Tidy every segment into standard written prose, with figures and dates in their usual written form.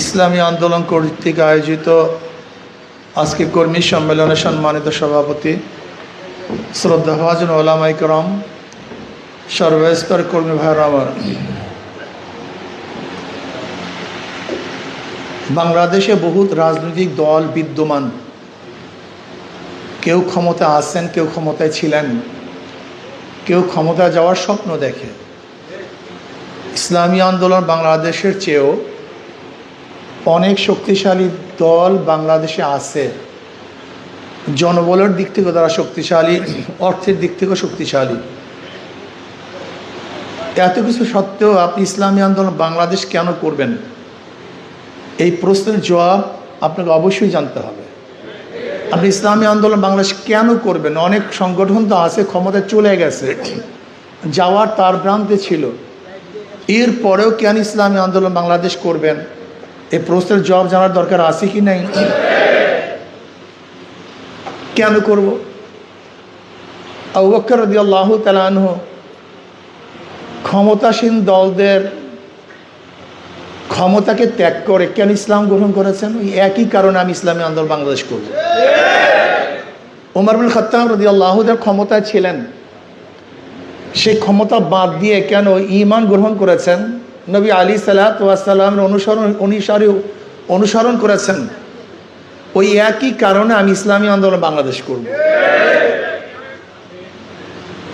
ইসলামী আন্দোলন কর্তৃক আয়োজিত আজকে কর্মী সম্মেলনে সম্মানিত সভাপতি শ্রদ্ধাভাজন ওলামায়ে কেরাম, সর্বস্তর কর্মী ভাইরা আমার, বাংলাদেশে বহুত রাজনৈতিক দল বিদ্যমান। কেউ ক্ষমতা আছেন, কেউ ক্ষমতায় ছিলেন, কেউ ক্ষমতা যাওয়ার স্বপ্ন দেখে। ইসলামী আন্দোলন বাংলাদেশের চেয়েও অনেক শক্তিশালী দল বাংলাদেশে আছে। জনবলের দিক থেকে তারা শক্তিশালী, অর্থের দিক থেকেও শক্তিশালী। এত কিছু সত্ত্বেও আপনি ইসলামী আন্দোলন বাংলাদেশ কেন করবেন? এই প্রশ্নের জবাব আপনাকে অবশ্যই জানতে হবে। আপনি ইসলামী আন্দোলন বাংলাদেশ কেন করবেন? অনেক সংগঠন তো আছে, ক্ষমতায় চলে গেছে, যাওয়ার তার প্রান্তে ছিল, এরপরেও কেন ইসলামী আন্দোলন বাংলাদেশ করবেন? এই প্রশ্নের জবাব জানার দরকার আছে কি নাই? কেন করব? আবু বকর রাদিয়াল্লাহু তাআলা আনহু ক্ষমতাসীন দলদের ক্ষমতাকে ত্যাগ করে কেন ইসলাম গ্রহণ করেছেন? ওই একই কারণে আমি ইসলামী আন্দোলন বাংলাদেশ করব। ওমর ইবনুল খাত্তাব রাদিয়াল্লাহু তাআলা ক্ষমতায় ছিলেন, সেই ক্ষমতা বাদ দিয়ে কেন ঈমান গ্রহণ করেছেন? নবী আলী সাল্লাল্লাহু আলাইহি ওয়াসাল্লামের অনুসরণ করেছেন। ওই একই কারণে আমি ইসলামী আন্দোলন বাংলাদেশ করব।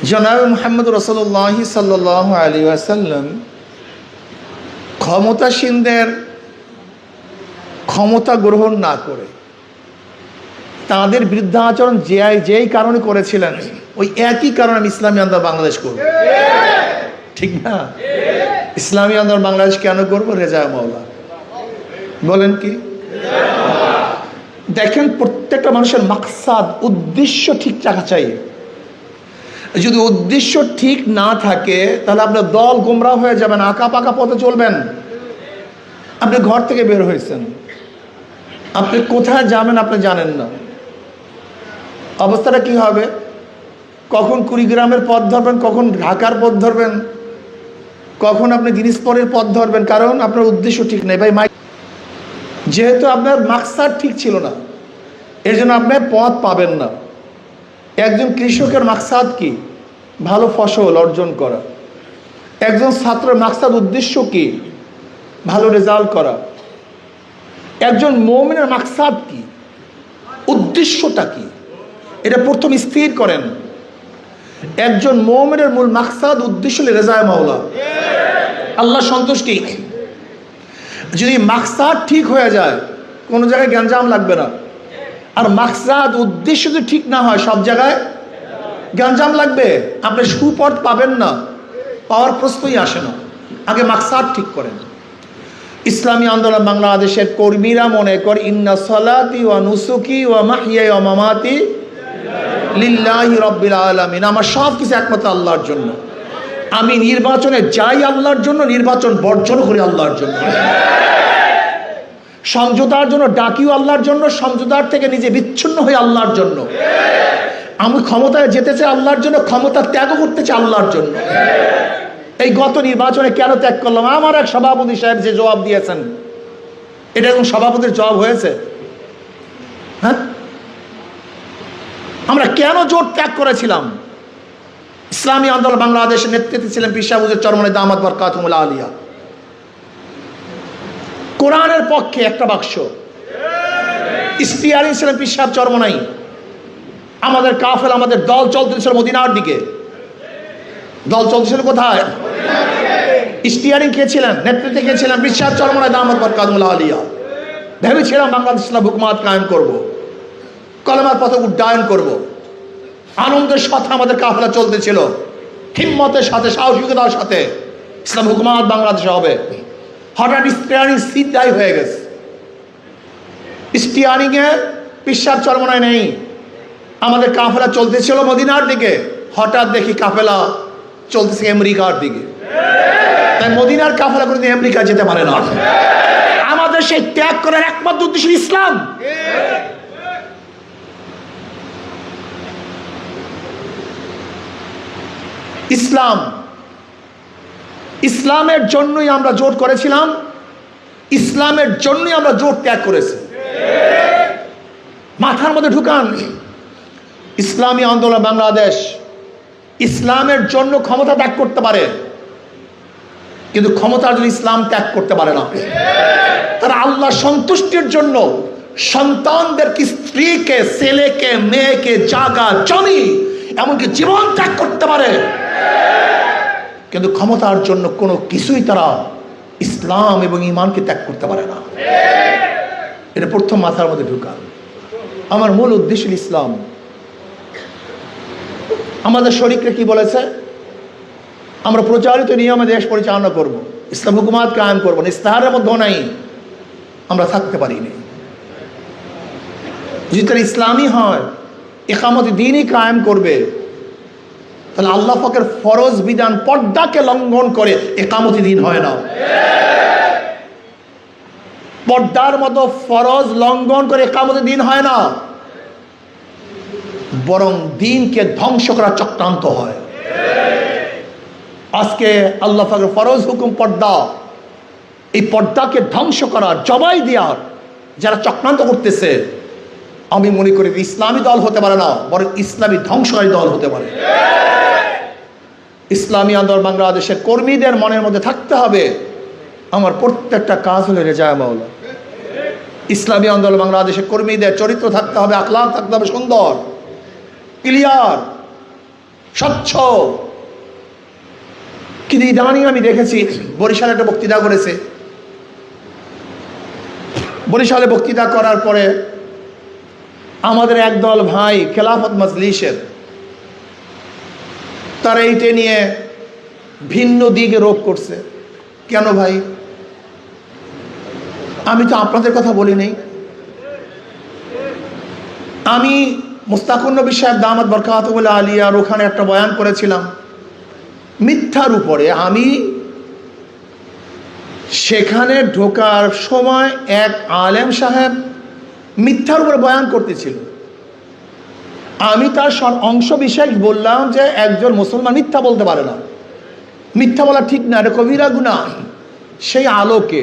জনাব মুহাম্মদ রাসূলুল্লাহ সাল্লাল্লাহু আলাইহি ওয়াসাল্লাম ক্ষমতাসীনদের ক্ষমতা গ্রহণ না করে তাদের বিরুদ্ধাচরণ যেই কারণে করেছিলেন, ওই একই কারণে আমি ইসলামী আন্দোলন বাংলাদেশ করব। ঠিক না? ইসলামী আন্দোলন বাংলাদেশ কেন করব? রেজা মাওলা। বলেন কি? দেখেন, প্রত্যেকটা মানুষের মাকসাদ, উদ্দেশ্য ঠিক থাকা চাই। যদি উদ্দেশ্য ঠিক না থাকে তাহলে আপনার দল গোমরাহ হয়ে যাবেন, আঁকা পাকা পথে চলবেন। আপনি ঘর থেকে বের হয়েছেন, আপনি কোথায় যাবেন আপনি জানেন না, অবস্থাটা কি হবে? কখন কুড়িগ্রামের পথ ধরবেন, কখন ঢাকার পথ ধরবেন, কখন আপনি দিনাজপুরের পথ ধরবেন, কারণ আপনার উদ্দেশ্য ঠিক নেই ভাই। যেহেতু আপনার মাকসাদ ঠিক ছিল না, এর জন্য আপনি পথ পাবেন না। একজন কৃষকের মাকসাদ কি? ভালো ফসল অর্জন করা। একজন ছাত্রের মাকসাদ, উদ্দেশ্য কি? ভালো রেজাল্ট করা। একজন মুমিনের মাকসাদ কি? উদ্দেশ্যটা কি? এটা প্রথম স্থির করেন। একজন মুমিনের মূল মাকসাদ, উদ্দেশ্য হলো রেজায়ে মাওলা, আল্লাহ সন্তুষ্টি। যদি মাকসাদ ঠিক হয়ে যায়, কোনো জায়গায় গ্যাঞ্জাম লাগবে না। আর মাকসাদ, উদ্দেশ্য যদি ঠিক না হয়, সব জায়গায় গ্যাঞ্জাম লাগবে, আপনি সুপথ পাবেন না, পাওয়ার প্রশ্নই আসে না। আগে মাকসাদ ঠিক করেন। ইসলামী আন্দোলন বাংলাদেশের কর্মীরা মনে করে ইন্না সালাতি ওয়া নুসুকি ওয়া মাহইয়ায়া ওয়া মামাতি লিল্লাহি রাব্বিল আলামিন, আমার সব কিছু একমাত্র আল্লাহর জন্য। আমি নির্বাচনে যাই আল্লাহর জন্য, নির্বাচন বর্জন করি আল্লাহর জন্য। সমঝোতার জন্য ডাকিও আল্লাহর জন্য, সমঝোতার থেকে নিজে বিচ্ছিন্ন হয়ে আল্লাহর জন্য। আমি ক্ষমতায় যেতে চাই আল্লাহর জন্য, ক্ষমতা ত্যাগ করতে চাই আল্লাহর জন্য। এই গত নির্বাচনে কেন ত্যাগ করলাম? আমার এক সভাপতি সাহেব যে জবাব দিয়েছেন, এটা এখন সভাপতির জবাব হয়েছে? হ্যাঁ, আমরা কেন জোট ত্যাগ করেছিলাম? ইসলামী আন্দোলন বাংলাদেশের নেতৃত্বে ছিলেন পীর সাহেব হুজুর চরমনাই দামাত বরকাতুহুল আলিয়া। কোরআনের পক্ষে একটা বাক্স। স্টিয়ারিং ছিলেন পীর সাহেব চরমনাই। আমাদের কাফেলা, আমাদের দল চলতেছিল মদিনার দিকে। দল চলতেছিল কোথায়? স্টিয়ারিং কে ছিলেন, নেতৃত্বে কে ছিলেন? পীর সাহেব চরমনাই দামাত বরকাতুহুল আলিয়া। ভেবেছিলাম বাংলাদেশ ইসলাম হুকুমাত কায়েম করব, কলেমার পথে উড্ডয়ন করব। আনন্দের সাথে আমাদের কাফেলা চলতেছিল, হিম্মতের সাথে, সাহসিকতার সাথে ইসলাম হুকুমাত বাংলাদেশে হবে। হঠাৎ স্টিয়ারিং সিদ্ধাই হয়ে গেছে। স্টিয়ারিং এ পীর সাহেব চরমনাই নেই। আমাদের কাফেলা চলতেছিল মদিনার দিকে, হঠাৎ দেখি কাফেলা চলতেছে আমেরিকার দিকে। তাই মদিনার কাফেলা করে আমেরিকা যেতে পারে না। আমাদের সেই ত্যাগ করার একমাত্র উদ্দেশ্য ইসলাম। ইসলাম, ইসলামের জন্যই আমরা জোট করেছিলাম। ইসলামের জন্যই আমরা জোট ত্যাগ করেছি। মাথার মধ্যে ঢুকান, ইসলামী আন্দোলন বাংলাদেশ ইসলামের জন্য ক্ষমতা ত্যাগ করতে পারে, কিন্তু ক্ষমতার জন্য ইসলাম ত্যাগ করতে পারে না। তারা আল্লাহ সন্তুষ্টির জন্য সন্তানদেরকে, স্ত্রীকে, ছেলেকে, মেয়েকে, জায়গা, জমি, এমনকি জীবন ত্যাগ করতে পারে, কিন্তু ক্ষমতার জন্য কোনো কিছুই তারা ইসলাম এবং ঈমানকে ত্যাগ করতে পারে না। এটা প্রথম মাথার মধ্যে ঢুকান। আমার মূল উদ্দেশ্য ইসলাম। আমাদের শরীফে কি বলেছে? আমরা প্রচারিত নিয়মে দেশ পরিচালনা করব, ইসলাম হুকুমাত কায়েম করবো। ইস্তাহারের মধ্যেও নাই, আমরা থাকতে পারিনি। যদি তারা ইসলামী হয়, ইকামত দ্বীনই কায়েম করবে, তাহলে আল্লাহ পাকের ফরজ বিধান পর্দাকে লঙ্ঘন করে ইকামত দ্বীন হয় না। পর্দার মতো ফরজ লঙ্ঘন করে ইকামত দ্বীন হয় না, বরং দ্বীনকে ধ্বংস করার চক্রান্ত হয়। আজকে আল্লাহ পাকের ফরজ হুকুম পর্দা, এই পর্দাকে ধ্বংস করার, জবাই দেওয়ার যারা চক্রান্ত করতেছে, আমি মনে করি ইসলামী দল হতে পারে না, বরং ইসলামী ধ্বংসকারী দল হতে পারে। ইসলামী আন্দোলন বাংলাদেশের কর্মীদের মনের মধ্যে থাকতে হবে, আমার প্রত্যেকটা কাজ হলে রেজায়ে মাওলা। ইসলামী আন্দোলন বাংলাদেশের কর্মীদের চরিত্র থাকতে হবে, আখলাক থাকতে হবে সুন্দর, ক্লিয়ার, স্বচ্ছ। কিন্তু ইদানিং আমি দেখেছি, বরিশালে একটা বক্তৃতা করেছে, বরিশালে বক্তৃতা করার পরে আমাদের একদল ভাই খেলাফত মজলিসের, তারা এইটা নিয়ে ভিন্ন দিকে রোপ করছে। কেন ভাই? আমি তো আপনাদের কথা বলি নাই। আমি মুস্তাকুর নবী সাহেব দামাত বরকাতুল্লাহ আলিয়ার ওখানে একটা বয়ান করেছিলাম মিথ্যার উপরে। আমি সেখানে ঢোকার সময় এক আলেম সাহেব মিথ্যার উপরে বয়ান করতেছিল। আমি তার অংশ বিশেষ বললাম যে একজন মুসলমান মিথ্যা বলতে পারে না, মিথ্যা বলা ঠিক না, এটা কবিরা গুনাহ। সেই আলোকে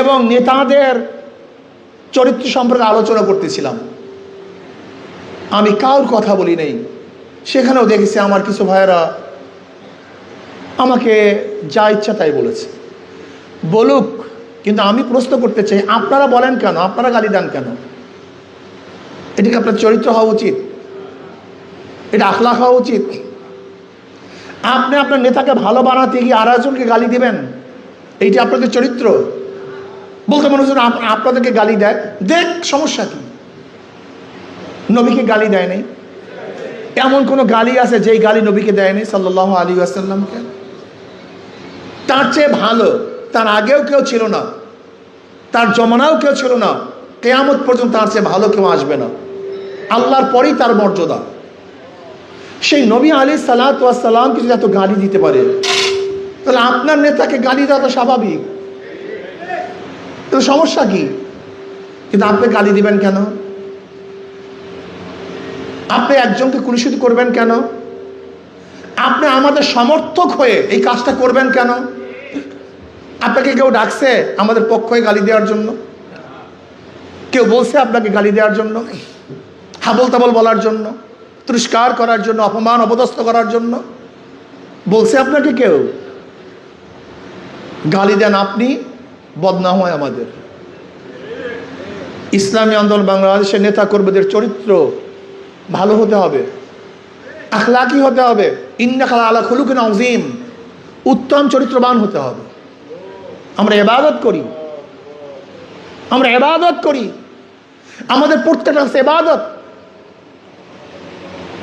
এবং নেতাদের চরিত্র সম্পর্কে আলোচনা করতেছিলাম। আমি কারোর কথা বলি নাই। সেখানেও দেখেছি আমার কিছু ভাইয়েরা আমাকে যা ইচ্ছা তাই বলেছে, বলুক, কিন্তু আমি প্রশ্ন করতে চাই, আপনারা বলেন কেন? আপনারা গালি দেন কেন? এটা কি আপনার চরিত্র হওয়া উচিত? এটা আখলাক হওয়া উচিত? আপনি আপনার নেতাকে ভালো বানাতে গিয়ে আর একজনকে গালি দিবেন, এইটা আপনাদের চরিত্র? বলতে মনে হচ্ছে আপনাদেরকে গালি দেয়, দেখ, সমস্যা কি? নবীকে গালি দেয় নাই? এমন কোন গালি আছে যেই গালি নবীকে দেয়নি সাল্লাল্লাহু আলাইহি ওয়াসাল্লামকে? তার চেয়ে ভালো তার আগেও কেউ ছিল না, তার জমানাও কেউ ছিল না, কিয়ামত পর্যন্ত তার চেয়ে ভালো কেউ আসবে না। আল্লাহর পরেই তার মর্যাদা। সেই নবী আলাইহিস সালাতু ওয়াস সালামকে যদি এত গালি দিতে পারে, তাহলে আপনার নেতাকে গালি দেওয়া তো স্বাভাবিক, তো সমস্যা কি? কিন্তু আপনি গালি দিবেন কেন? আপনি একজনকে কুলুষিত করবেন কেন? আপনি আমাদের সমর্থক হয়ে এই কাজটা করবেন কেন? আপনাকে কেউ ডাকছে আমাদের পক্ষ হয়ে গালি দেওয়ার জন্য? কেউ বলছে আপনাকে গালি দেওয়ার জন্য, হাবল তাবল বলার জন্য, তিরস্কার করার জন্য, অপমান অপদস্থ করার জন্য বলছে আপনাকে কেউ? গালি দেন আপনি, বদনাম হয় আমাদের। ইসলামী আন্দোলন বাংলাদেশের নেতা কর্মীদের চরিত্র ভালো হতে হবে, আখলাকি হতে হবে। ইন্নাকা আলা খুলুকিন আযীম, উত্তম চরিত্রবান হতে হবে। আমরা ইবাদত করি, আমরা ইবাদত করি, আমাদের প্রত্যেকটা ইবাদত।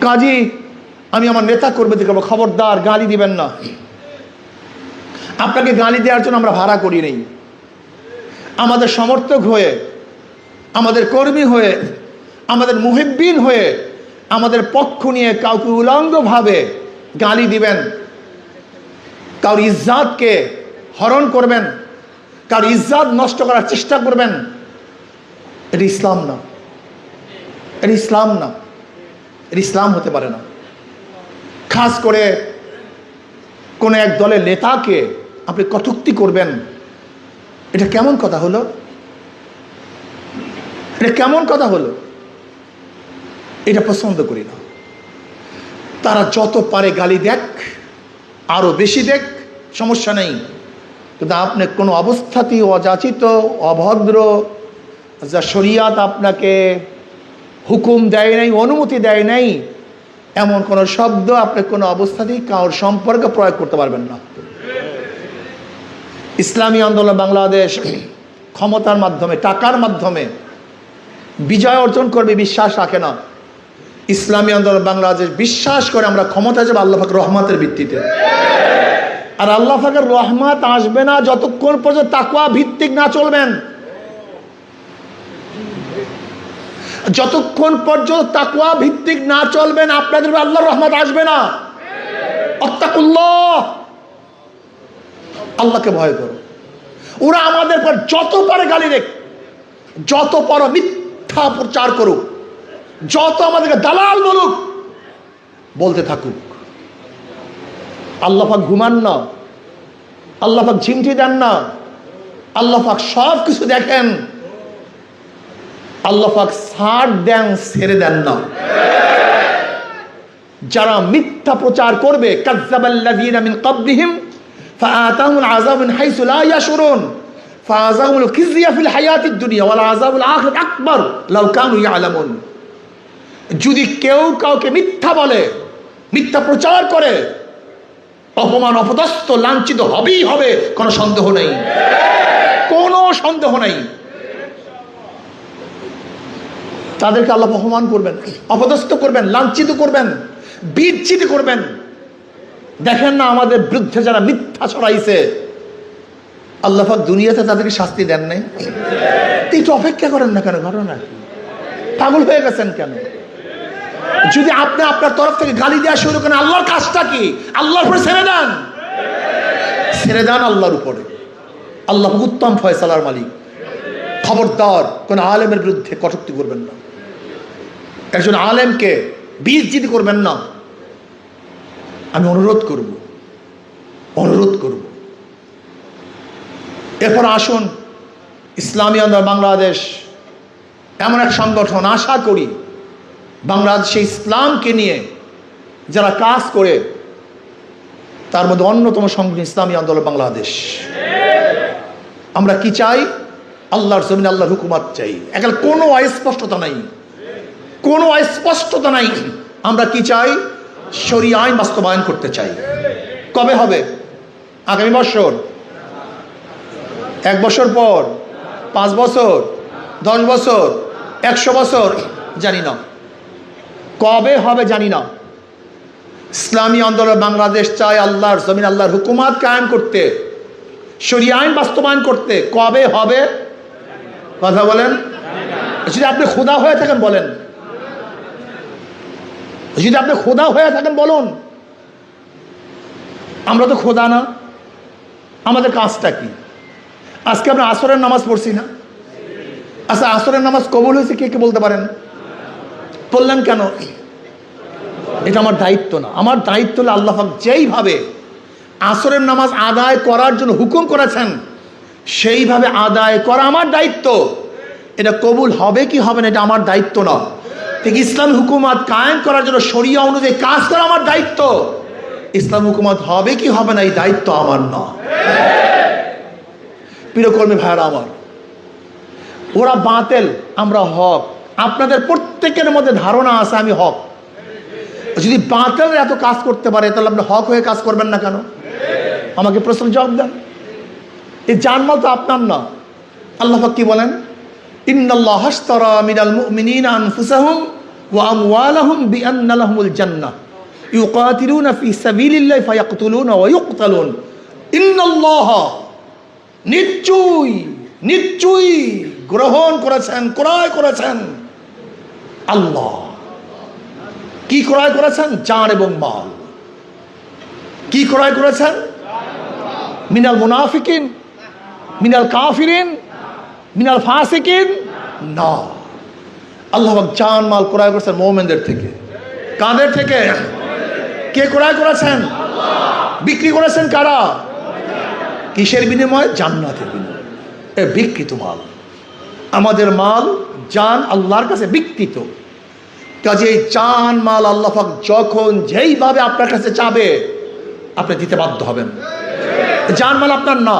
কাজী আমি আমার নেতা কর্মীদেরকে বলবো, খবরদার গালি দিবেন না। আপনাকে গালি দেওয়ার জন্য আমরা ভাড়া করি নেই। আমাদের সমর্থক হয়ে, আমাদের কর্মী হয়ে, আমাদের মুহিব্বিন হয়ে, আমাদের পক্ষ নিয়ে কাউকে উলঙ্গভাবে গালি দিবেন, কারোর ইজ্জাতকে হরণ করবেন, কারোর ইজ্জাত নষ্ট করার চেষ্টা করবেন, এটা ইসলাম না, এটা ইসলাম না, এটা ইসলাম হতে পারে না। খাস করে কোনো এক দলের নেতাকে আপনি কটূক্তি করবেন, এটা কেমন কথা হলো? এটা কেমন কথা হলো? এটা পছন্দ করি না। তারা যত পারে গালি দেখ, আরো বেশি দেখ, সমস্যা নেই, কিন্তু আপনি কোনো অবস্থাতেই অযাচিত, অভদ্র, যা শরিয়াত আপনাকে হুকুম দেয় নাই, অনুমতি দেয় নাই, এমন কোন শব্দ আপনি কোনো অবস্থাতেই কারোর সম্পর্কে প্রয়োগ করতে পারবেন না। ইসলামী আন্দোলন বাংলাদেশ ক্ষমতার মাধ্যমে, টাকার মাধ্যমে বিজয় অর্জন করবে বিশ্বাস রাখে না। ইসলামী আন্দোলন বাংলাদেশ বিশ্বাস করে আমরা ক্ষমতা যাবো আল্লাহ পাকের রহমতের ভিত্তিতে। আর আল্লাহ পাকের রহমত আসবে না যতক্ষণ পর্যন্ত তাকওয়া ভিত্তিক না চলবেন। যতক্ষণ পর্যন্ত তাকওয়া ভিত্তিক না চলবেন আপনাদের আল্লাহর রহমত আসবে না। আত্তাকুল্লাহ, আল্লাহকে ভয় করো। ওরা আমাদের পর যত পারে গালি দেখ, যত পারো মিথ্যা প্রচার করুক, যত আমাদেরকে দালাল বলুক, বলতে থাকুক। আল্লাহ পাক ঘুমান না, আল্লাহ পাক ঝিমটি দেন না, আল্লাহ পাক সব কিছু দেখেন, আল্লাহ পাক ছাড় দেন, ছেড়ে দেন না। যারা মিথ্যা প্রচার করবে, কাযযাবাল্লাযীনা মিন ক্বাবলিহিম ফাআতাহুমুল আযাবু মিন হাইসু লা ইয়াশউরুন ফাআযাহুমুল খিজয়া ফিল হায়াতিদ দুনিয়া ওয়াল আযাবুল আখিরাতি আকবার লাউ কানু ইয়ালামুন। যদি কেউ কাউকে মিথ্যা বলে, মিথ্যা প্রচার করে, অপমান, অপদস্থ, লাঞ্ছিত হবেই হবে, কোনো সন্দেহ নেই, কোনো সন্দেহ নেই। তাদেরকে আল্লাহ অপমান করবেন, অপদস্থ করবেন, লাঞ্ছিত করবেন, বিচ্ছিত করবেন। দেখেন না আমাদের বিরুদ্ধে যারা মিথ্যা ছড়াইছে, আল্লাহ পাক দুনিয়াতে তাদেরকে শাস্তি দেন নাই? একটু অপেক্ষা করেন না কেন? ঘটনা পাগল হয়ে গেছেন কেন? যদি আপনি আপনার তরফ থেকে গালি দেওয়া শুরু করেন, আল্লাহর কাজটা কি? আল্লাহর উপরে ছেড়ে দেন, ছেড়ে দেন আল্লাহর উপরে। আল্লাহ উত্তম ফয়সালার মালিক। খবরদার কোন আলেমের বিরুদ্ধে কটূক্তি করবেন না, একজন আলেমকে বেইজ্জতি করবেন না। আমি অনুরোধ করব। এরপর আসুন, ইসলামী আন্দোলন বাংলাদেশ এমন এক সংগঠন, আশা করি বাংলাদেশে ইসলামকে নিয়ে যারা কাজ করে, তার মধ্যে অন্যতম সংগঠন ইসলামী আন্দোলন বাংলাদেশ। আমরা কি চাই? আল্লাহর জমিনে আল্লাহর হুকুমত চাই। এখানে কোনো অস্পষ্টতা নাই, কোনো অস্পষ্টতা নাই। আমরা কি চাই? শরীয়ত আইন বাস্তবায়ন করতে চাই। কবে হবে? আগামী বছর, 1 বছর পর, 5 বছর, 10 বছর, 100 বছর, জানি না কবে হবে, জানি না। ইসলামী আন্দোলন বাংলাদেশ চায় আল্লাহর জমিন আল্লাহর হুকুমত কায়েম করতে, শরীয়ত আইন বাস্তবায়ন করতে। কবে হবে কথা বলেন? যদি আপনি খোদা হয়ে থাকেন বলেন, যদি আপনি খোদা হয়ে থাকেন বলুন। আমরা তো খোদা না, আমাদের কাজটা কি? আজকে আমরা আসরের নামাজ পড়ছি না? আচ্ছা, আসরের নামাজ কবুল হয়েছে কে কে বলতে পারেন? পড়লেন কেন? এটা আমার দায়িত্ব না। আমার দায়িত্ব হলো আল্লাহ পাক যেইভাবে আসরের নামাজ আদায় করার জন্য হুকুম করেছেন, সেইভাবে আদায় করা আমার দায়িত্ব। এটা কবুল হবে কি হবে না এটা আমার দায়িত্ব না। ঠিক ইসলামী হুকুমত কায়েম করার জন্য শরিয়া অনুযায়ী কাজ করা আমার দায়িত্ব। ইসলাম হুকুমত হবে কি হবে না এই দায়িত্ব আমার না। প্রিয় কর্মী ভাইরা আমার, ওরা বাতিল, আমরা হক। আপনাদের প্রত্যেকের মধ্যে ধারণা আছে আমি হক। যদি বাতিলের এত কাজ করতে পারে, তাহলে আপনি হক হয়ে কাজ করবেন না কেন? আমাকে প্রশ্ন জবাব দেন। এই জানমাল তো আপনার না। আল্লাহ পাক কি বলেন? ইন্নাল্লাহা আশতারা মিনাল মুমিনিনা আনফুসাহুম ওয়া আমওয়ালাহুম বিআন্না লাহুমুল জান্নাহ ইউকাতিলুনা ফি সাবিলিল্লাহি ফায়াকতুলুনা ওয়া ইউকতালুন। ইন্নাল্লাহা, নিশ্চয়ই গ্রহণ করেছেন, ক্রয় করেছেন আল্লাহ। কি ক্রয় করেছেন? জান এবং মাল। কি ক্রয় করেছেন? মিনাল মুনাফিকিন, মিনাল কাফিরিন, মিনাল ফাসিকিন না। আল্লাহ পাক জান মাল ক্রয় করেছেন মুমিনদের থেকে। কাদের থেকে? কে ক্রয় করেছেন? বিক্রি করেছেন কারা? কিসের বিনিময়ে? জান্নাতের বিনিময়ে। এ বিকৃত মাল। আমাদের মাল জান আল্লাহর কাছে বিকৃত, কাজে এই জান মাল আল্লাহ পাক যখন যেইভাবে আপনার কাছে চাবে আপনি দিতে বাধ্য হবেন। জান মাল আপনার না।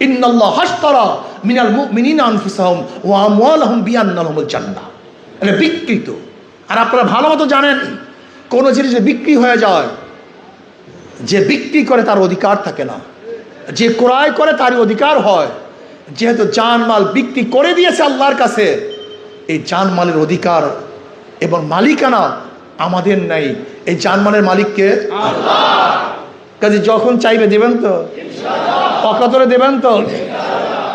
ইন্নাল্লাহ হাশতারা মিনাল মুমিনিনা আনফুসাহুম ওয়া আমওয়ালাহুম বিআন্না লাহুমুল জান্নাহ। এটা বিকৃত। আর আপনারা ভালো মতো জানেন, কোন জিনিস বিক্রি হয়ে যায়, যে বিক্রি করে তার অধিকার থাকে না, যে ক্রয় করে তারই অধিকার হয়। যেহেতু জানমাল বিক্রি করে দিয়েছে আল্লাহর কাছে, এই জানমালের অধিকার এবং মালিকানা আমাদের নাই। এই জানমালের মালিককে আল্লাহ। কাজে যখন চাইবে দেবেন তো, অকাতরে দেবেন তো।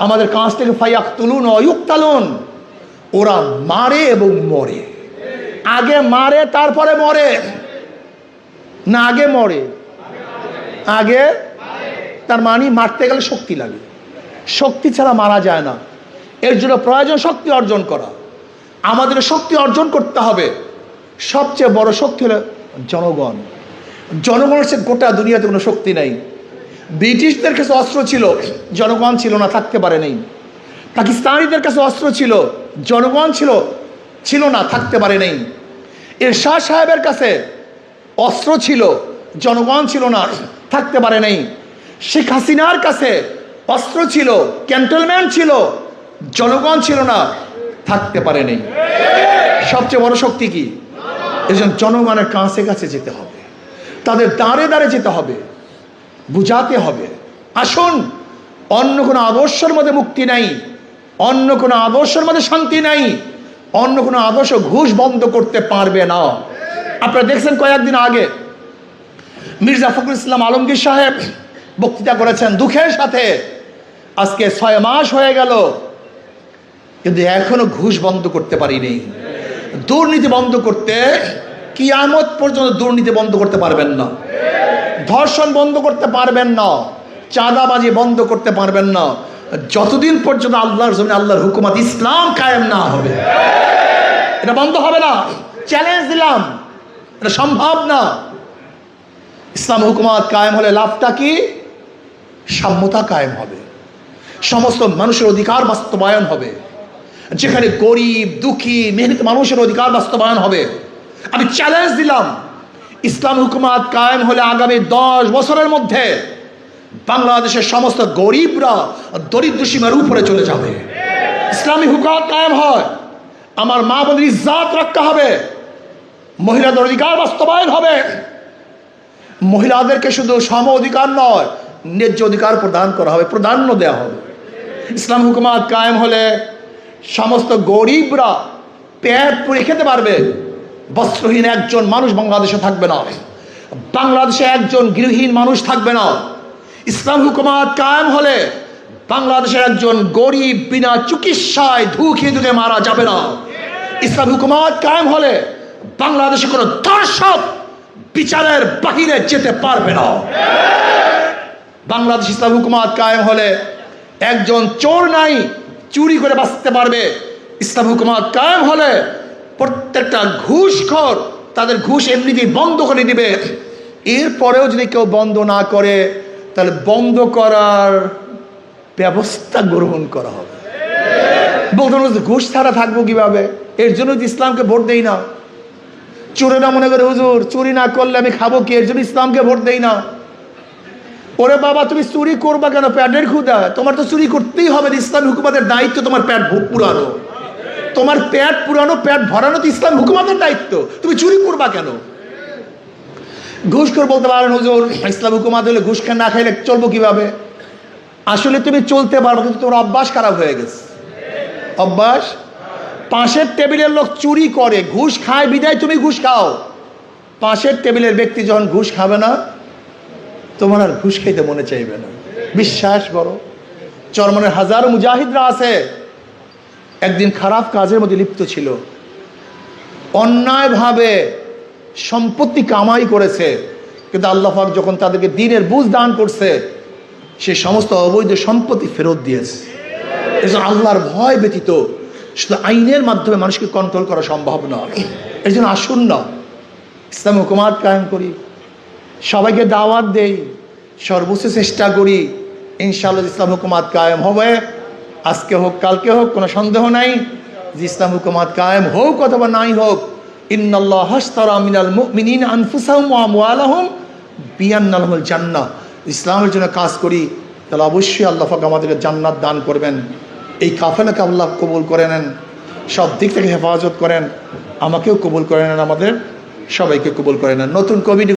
আমাদের কাছ থেকে ফায়াকতুলুন ওয়া ইউকতালুন, ওরা মারে এবং মরে। আগে মারে তারপরে মরে না, আগে মরে আগে। তার মানে মারতে গেলে শক্তি লাগে, শক্তি ছাড়া মারা যায় না। এর জন্য প্রয়োজন শক্তি অর্জন করা। আমাদের শক্তি অর্জন করতে হবে। সবচেয়ে বড় শক্তি হলো জনগণ। জনগণের সে গোটা দুনিয়াতে কোনো শক্তি নাই। ব্রিটিশদের কাছে অস্ত্র ছিল, জনগণ ছিল না, থাকতে পারে নাই। পাকিস্তানিদের কাছে অস্ত্র ছিল, জনগণ ছিল না, থাকতে পারে নাই। এরশাদ সাহেবের কাছে অস্ত্র ছিল, জনগণ ছিল না, থাকতে পারে নাই। শেখ হাসিনার কাছে অস্ত্র ছিল, ক্যান্টনমেন্ট ছিল, জনগণ ছিল না, থাকতে পারে নাই। সবচেয়ে বড় শক্তি কি? এই জন্য জনগণের কাছে কাছে যেতে হবে, তাদের দাঁড়ে দাঁড়ে যেতে হবে, বুঝাতে হবে। আসুন, অন্য কোনো আদর্শের মধ্যে মুক্তি নাই, অন্য কোনো আদর্শের মধ্যে শান্তি নাই, অন্য কোনো আদর্শ ঘুষ বন্ধ করতে পারবে না। আপনারা দেখছেন কয়েকদিন আগে মির্জা ফখরুল ইসলাম আলমগীর সাহেব বক্তৃতা করেছেন, দুঃখের সাথে আজকে 6 মাস হয়ে গেল, কিন্তু এখনো ঘুষ বন্ধ করতে পারিনি। দুর্নীতি বন্ধ করতে কিয়ামত পর্যন্ত দুর্নীতি বন্ধ করতে পারবেন না, ধর্ষণ বন্ধ করতে পারবেন না, চাঁদাবাজি বন্ধ করতে পারবেন না, যতদিন পর্যন্ত আল্লাহর জমিনে আল্লাহর হুকুমত ইসলাম কায়েম না হবে। এটা বন্ধ হবে না, চ্যালেঞ্জ দিলাম, এটা সম্ভব না। ইসলাম হুকুমত কায়েম হলে লাভটা কি? সাম্যতা কায়েম হবে, সমস্ত মানুষের অধিকার বাস্তবায়ন হবে, যেখানে গরিব দুঃখী মেহনত মানুষের অধিকার বাস্তবায়ন হবে। আমি চ্যালেঞ্জ দিলাম, ইসলাম হুকুমত কায়েম হলে আগামী 10 বছরের মধ্যে বাংলাদেশের সমস্ত গরিবরা দরিদ্র সীমার উপরে চলে যাবে। ইসলামী হুকুমত কায়েম হয়, আমার মা বোনের ইজ্জত রক্ষা হবে, মহিলাদের অধিকার বাস্তবায়ন হবে। মহিলাদেরকে শুধু সম অধিকার নয়, ন্যায্য অধিকার প্রদান করা হবে, প্রাধান্য দেওয়া হবে। ইসলাম হুকুমত কায়েম হলে সমস্ত গরিবরা পেট পুরে খেতে পারবে, বস্ত্রহীন একজন মানুষ বাংলাদেশে থাকবে না, বাংলাদেশে একজন গৃহহীন মানুষ থাকবে না। ইসলাম হুকুমত কায়েম হলে বাংলাদেশের একজন গরিব বিনা চিকিৎসায় ধুকে ধুকে মারা যাবে না। ইসলাম হুকুমত কায়েম হলে বাংলাদেশে কোনো দর্শক বিচারের বাহিরে যেতে পারবে না। বাংলাদেশ ইসলাম হুকুমত কায়েম হলে একজন চোর নাই, চুরি করে বাঁচতে পারবে। ইসলাম হুকুমত কায়েম হলে প্রত্যেকটা ঘুষখোর তাদের ঘুষ এমনিতেই বন্ধ করে দিবে। এরপরেও যদি কেউ বন্ধ না করে, তাহলে বন্ধ করার ব্যবস্থা গ্রহণ করা হবে। বলতে ঘুষ ছাড়া থাকবো কিভাবে? এর জন্য ইসলামকে ভোট দেই না। চোরেরা মনে করে হুজুর চুরি না করলে আমি খাবো কি, এর জন্য ইসলামকে ভোট দেই না। ওরে বাবা, তুমি চুরি করবা কেন? পেটের ক্ষুধা, তোমার তো চুরি করতেই হবে। ইসলাম হুকুমতের দায়িত্ব তোমার পেট পুরানো, তোমার পেট পুরানো, পেট ভরানো তো ইসলাম হুকুমতের দায়িত্ব। তুমি চুরি করবা কেন? ঘুষখোর বলতে পারেন হুজুর ইসলাম হুকুমত হলে ঘুষ না খাইলে চলবো কিভাবে? আসলে তুমি চলতে পারবে, কিন্তু তোমার অভ্যাস খারাপ হয়ে গেছে। অভ্যাস, পাশের টেবিলের লোক চুরি করে, ঘুষ খায় বিদায় তুমি ঘুষ খাও। পাশের টেবিলের ব্যক্তি যখন ঘুষ খাবে না, তোমার আর ঘুষ খাইতে মনে চাইবে না। বিশ্বাস করো, চরমনের হাজারো মুজাহিদরা আছে, একদিন খারাপ কাজের মধ্যে লিপ্ত ছিল, অন্যায়ভাবে সম্পত্তি কামাই করেছে, কিন্তু আল্লাহ পাক যখন তাদেরকে দ্বীনের বুঝ দান করছে, সে সমস্ত অবৈধ সম্পত্তি ফেরত দিয়েছে। এজন্য আল্লাহর ভয় ব্যতীত শুধু আইনের মাধ্যমে মানুষকে কন্ট্রোল করা সম্ভব নয়। এই জন্য আসুন না, ইসলাম হুকুমত কায়েম করি, সবাইকে দাওয়াত দেই, সর্বোচ্চ চেষ্টা করি, ইনশাআল্লাহ ইসলাম হুকুমত কায়েম হবে। আজকে হোক কালকে হোক কোনো সন্দেহ নাই যে ইসলাম হুকুমাত কায়েম হোক অথবা নাই হোক, ইন্নাল্লাহ হাশতারা মিনাল মুমিনিনা আনফুসাহুম ওয়া আমওয়ালাহুম বিআন্না লাহুমুল জান্নাহ। ইসলামের জন্য কাজ করি তাহলে অবশ্যই আল্লাহ পাক আমাদেরকে জান্নাত দান করবেন। এই কাফেলাকে আল্লাহ কবুল করে নেন, সব দিক থেকে হেফাজত করেন, আমাকেও কবুল করে নেন, আমাদের সবাইকে কবুল করে নেন। নতুন কমিটি